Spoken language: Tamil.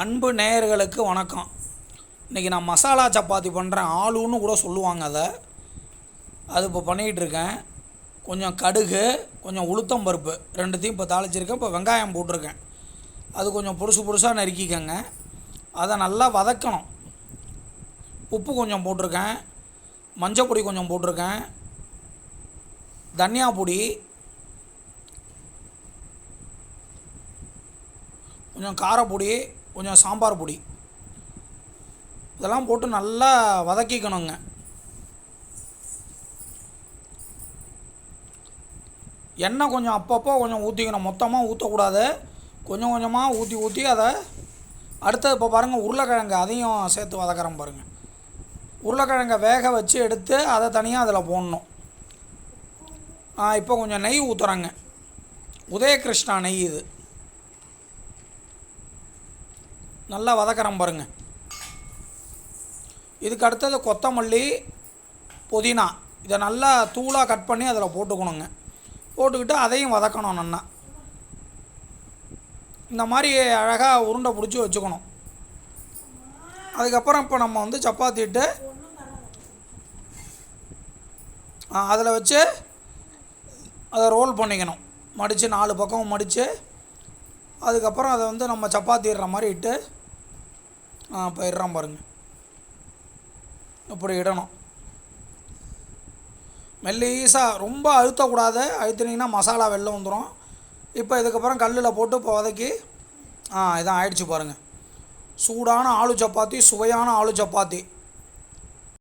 அன்பு நேயர்களுக்கு வணக்கம். இன்றைக்கி நான் மசாலா சப்பாத்தி பண்ணுறேன். ஆளுன்னு கூட சொல்லுவாங்க அது இப்போ பண்ணிகிட்ருக்கேன். கொஞ்சம் கடுகு, கொஞ்சம் உளுத்தம் பருப்பு ரெண்டுத்தையும் இப்போ தாளிச்சிருக்கேன். இப்போ வெங்காயம் போட்டிருக்கேன். அது கொஞ்சம் பொடுசாக நறுக்கிக்கங்க. அதை நல்லா வதக்கணும். உப்பு கொஞ்சம் போட்டிருக்கேன், மஞ்சள் பொடி கொஞ்சம் போட்டிருக்கேன், தனியா பொடி, கொஞ்சம் காரப்பொடி, கொஞ்சம் சாம்பார் பொடி, இதெல்லாம் போட்டு நல்லா வதக்கிக்கணுங்க. எண்ணெய் கொஞ்சம் அப்பப்போ கொஞ்சம் ஊற்றிக்கணும். மொத்தமாக ஊற்றக்கூடாது. கொஞ்சம் கொஞ்சமாக ஊற்றி அதை அடுத்தது இப்போ பாருங்கள், உருளைக்கிழங்கு அதையும் சேர்த்து வதக்கிறேன் பாருங்கள். உருளைக்கிழங்கை வேக வச்சு எடுத்து அதை தனியாக அதில் போடணும். இப்போ கொஞ்சம் நெய் ஊற்றுறேங்க. உதயகிருஷ்ணா நெய் இது. நல்லா வதக்கிறேன் பாருங்கள். இதுக்கு அடுத்தது கொத்தமல்லி, புதினா இதை நல்லா தூளாக கட் பண்ணி அதில் போட்டுக்கணுங்க. போட்டுக்கிட்டு அதையும் வதக்கணும் நல்லா. இந்த மாதிரி அழகாக உருண்டை பிடிச்சி வச்சுக்கணும். அதுக்கப்புறம் இப்போ நம்ம வந்து சப்பாத்தி இட்டு அதில் வச்சு அதை ரோல் பண்ணிக்கணும். மடித்து 4 பக்கமும் மடித்து அதுக்கப்புறம் அதை வந்து நம்ம சப்பாத்தி இடுற மாதிரி இட்டு இப்போ இடுறோம் பாருங்கள். இப்படி இடணும். மெல்லீஸாக ரொம்ப அழுத்தக்கூடாது. அழுத்தினீங்கன்னா மசாலா வெளில வந்துடும். இப்போ இதுக்கப்புறம் கல்லில் போட்டு இப்போ வதக்கி இதான் ஆயிடுச்சு பாருங்கள். சூடான ஆலு சப்பாத்தி, சுவையான ஆலு சப்பாத்தி.